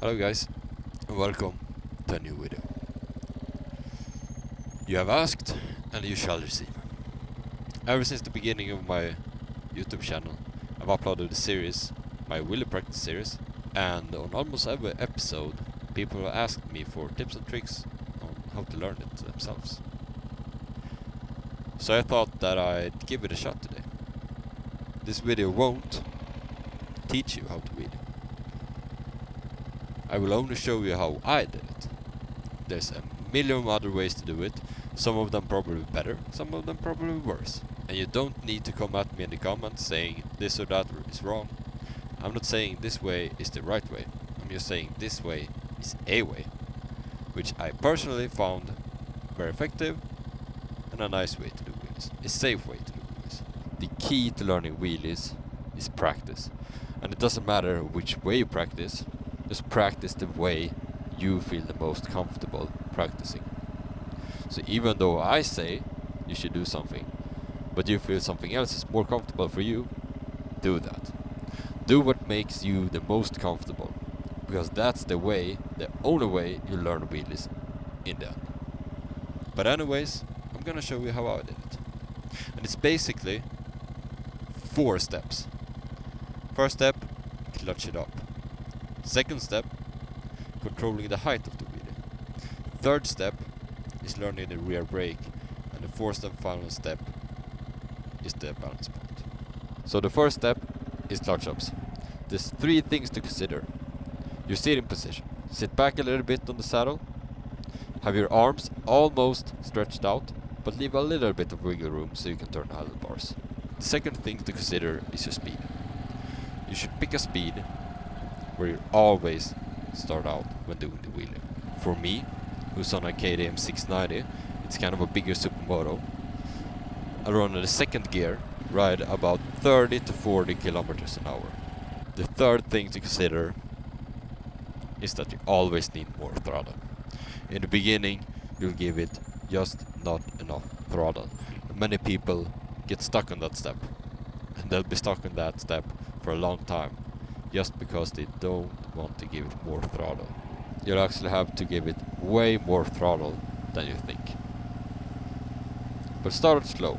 Hello guys, and welcome to a new video. You have asked, and you shall receive. Ever since the beginning of my YouTube channel, I've uploaded a series, my wheelie practice series, and on almost every episode, people have asked me for tips and tricks on how to learn it themselves. So I thought that I'd give it a shot today. This video won't teach you how to wheelie. I will only show you how I did it. There's a million other ways to do it, some of them probably better, some of them probably worse. And you don't need to come at me in the comments saying this or that is wrong. I'm not saying this way is the right way, I'm just saying this way is a way, which I personally found very effective and a nice way to do wheelies, a safe way to do wheelies. The key to learning wheelies is practice, and it doesn't matter which way you practice. Just practice the way you feel the most comfortable practicing. So even though I say you should do something, but you feel something else is more comfortable for you, do that. Do what makes you the most comfortable, because that's the only way you learn wheelies in the end. But anyways, I'm gonna show you how I did it. And it's basically 4 steps. First step, clutch it up. Second step, controlling the height of the wheelie. Third step is learning the rear brake, and the fourth and final step is the balance point. So the first step is clutch ups. There's 3 things to consider. Your sitting position. Sit back a little bit on the saddle. Have your arms almost stretched out, but leave a little bit of wiggle room so you can turn the handlebars. The second thing to consider is your speed. You should pick a speed where you always start out when doing the wheelie. For me, who's on a KTM 690, it's kind of a bigger supermoto. I run in the second gear, ride about 30 to 40 kilometers an hour. The third thing to consider is that you always need more throttle. In the beginning, you'll give it just not enough throttle. Many people get stuck on that step, and they'll be stuck on that step for a long time, just because they don't want to give it more throttle. You'll actually have to give it way more throttle than you think. But start slow.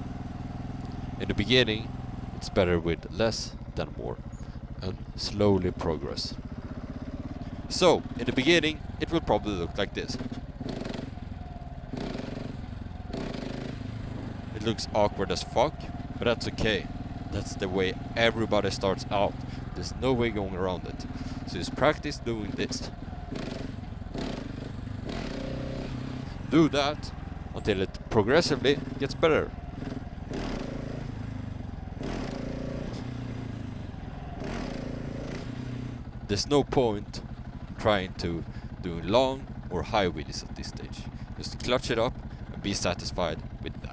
In the beginning, it's better with less than more, and slowly progress. So, in the beginning, it will probably look like this. It looks awkward as fuck, but that's okay. That's the way everybody starts out. There's no way going around it. So just practice doing this. Do that until it progressively gets better. There's no point trying to do long or high wheelies at this stage. Just clutch it up and be satisfied with that.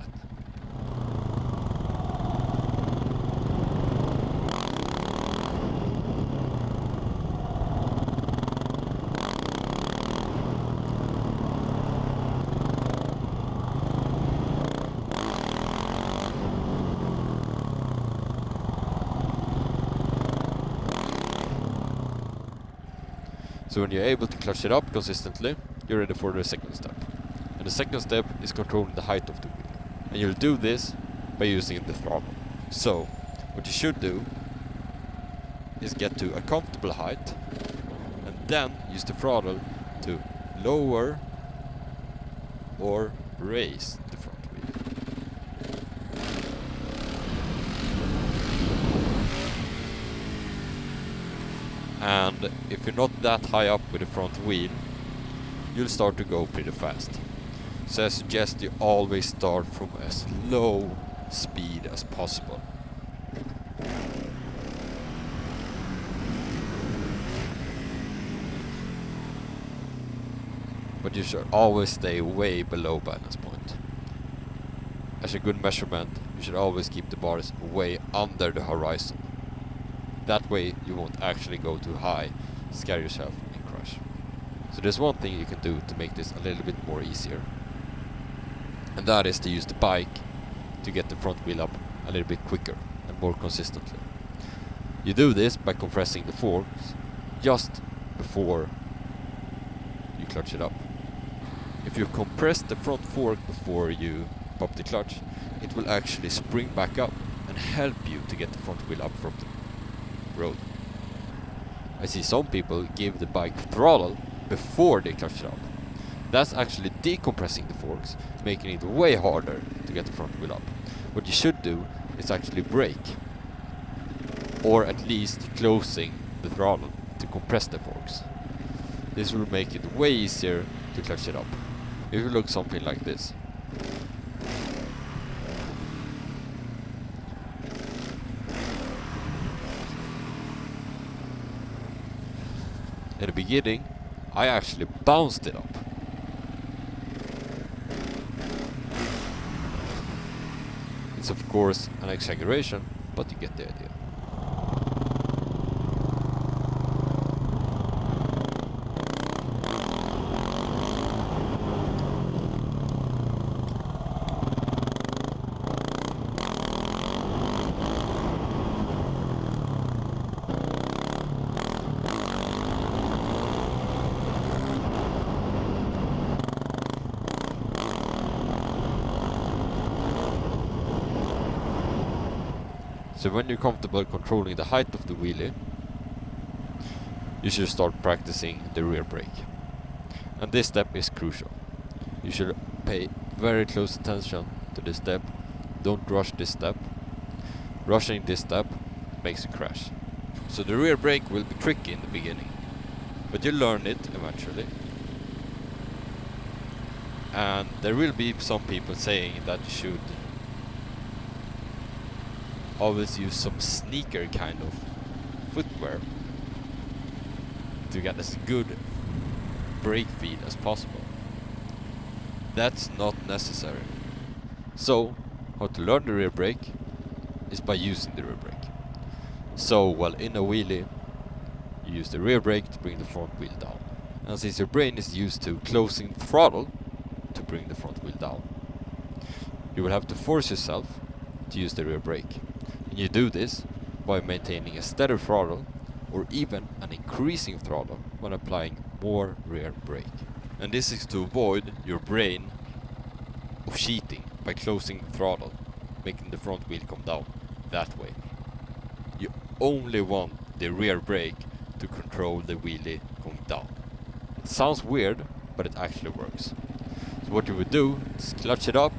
So when you're able to clutch it up consistently, you're ready for the second step. And the second step is controlling the height of the wheel. And you'll do this by using the throttle. So, what you should do is get to a comfortable height, and then use the throttle to lower or raise the front wheel. And if you're not that high up with the front wheel, you'll start to go pretty fast. So I suggest you always start from as low speed as possible. But you should always stay way below balance point. As a good measurement, you should always keep the bars way under the horizon. That way you won't actually go too high, scare yourself and crash. So there's one thing you can do to make this a little bit more easier. And that is to use the bike to get the front wheel up a little bit quicker and more consistently. You do this by compressing the forks just before clutch it up. If you compress the front fork before you pop the clutch, it will actually spring back up and help you to get the front wheel up from the road. I see some people give the bike throttle before they clutch it up. That's actually decompressing the forks, making it way harder to get the front wheel up. What you should do is actually brake, or at least closing the throttle to compress the forks. This will make it way easier to clutch it up. It will look something like this. In the beginning, I actually bounced it up. It's of course an exaggeration, but you get the idea. So when you're comfortable controlling the height of the wheelie, you should start practicing the rear brake. And this step is crucial. You should pay very close attention to this step. Don't rush this step. Rushing this step makes you crash. So the rear brake will be tricky in the beginning, but you'll learn it eventually. And there will be some people saying that you should always use some sneaker kind of footwear to get as good brake feed as possible. That's not necessary. So, how to learn the rear brake is by using the rear brake. So, while in a wheelie, you use the rear brake to bring the front wheel down. And since your brain is used to closing the throttle to bring the front wheel down, you will have to force yourself to use the rear brake. And you do this by maintaining a steady throttle or even an increasing throttle when applying more rear brake. And this is to avoid your brain of cheating by closing the throttle, making the front wheel come down that way. You only want the rear brake to control the wheelie going down. It sounds weird, but it actually works. So what you would do is clutch it up,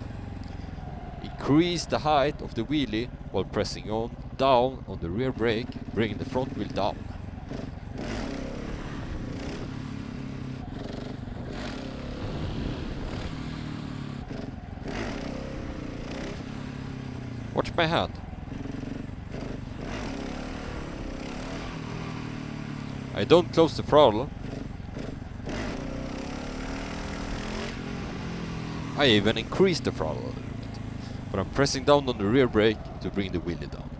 increase the height of the wheelie while pressing down on the rear brake, bringing the front wheel down. Watch my hand. I don't close the throttle. I even increase the throttle a little bit, but I'm pressing down on the rear brake to bring the wheelie down.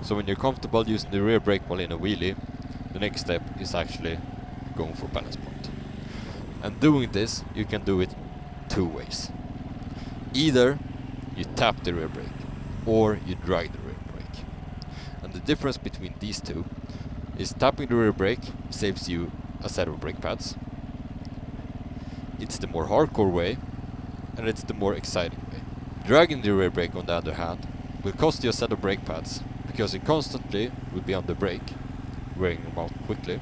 So when you're comfortable using the rear brake while in a wheelie, the next step is actually going for balance point. And doing this, you can do it two ways. Either you tap the rear brake, or you drag the rear brake. And the difference between these two is tapping the rear brake saves you a set of brake pads. It's the more hardcore way, and it's the more exciting way. Dragging the rear brake, on the other hand, will cost you a set of brake pads, because you constantly will be on the brake, wearing them out quickly.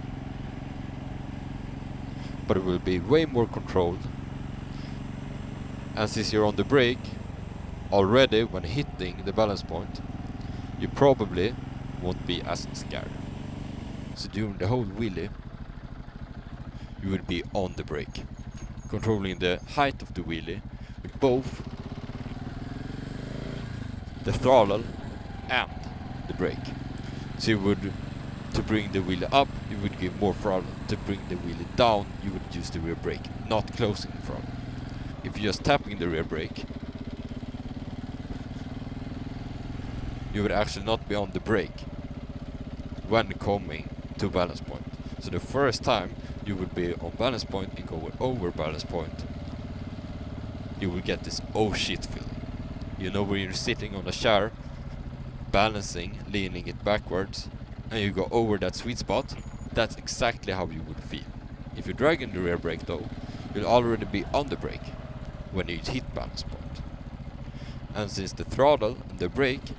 But it will be way more controlled. And since you're on the brake already when hitting the balance point, you probably won't be as scared. So during the whole wheelie, you will be on the brake, controlling the height of the wheelie with both the throttle and the brake. So you would, to bring the wheelie up, you would give more throttle. To bring the wheelie down, you would use the rear brake, not closing the throttle. If you're just tapping the rear brake, you would actually not be on the brake when coming to balance point. So the first time you will be on balance point and go over balance point, you will get this oh shit feeling. You know, when you're sitting on a chair, balancing, leaning it backwards, and you go over that sweet spot, that's exactly how you would feel. If you drag in the rear brake though, you'll already be on the brake when you hit balance point. And since the throttle and the brake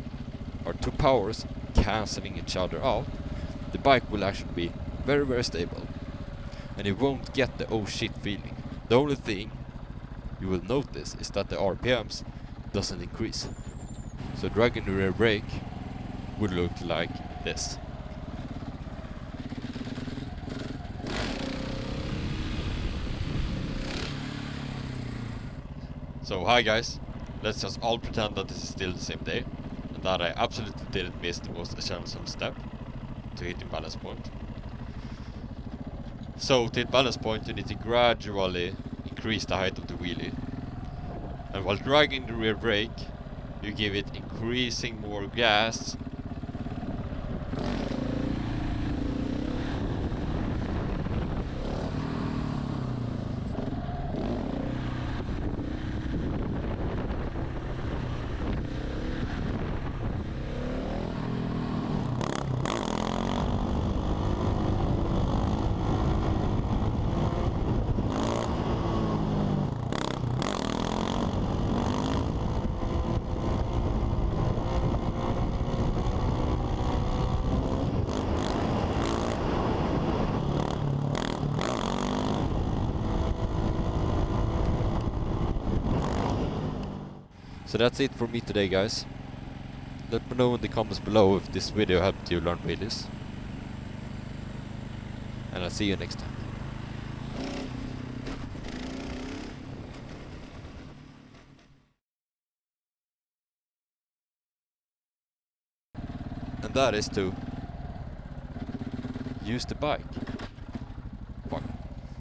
are two powers cancelling each other out, the bike will actually be very very stable. And you won't get the oh shit feeling. The only thing you will notice is that the RPMs doesn't increase. So dragging the rear brake would look like this. So hi guys, let's just all pretend that this is still the same day and that I absolutely didn't miss the most essential step to hitting balance point. So to hit balance point you need to gradually increase the height of the wheelie, and while dragging the rear brake you give it increasing more gas . So that's it for me today guys. Let me know in the comments below if this video helped you learn wheelies. And I'll see you next time. And that is to use the bike.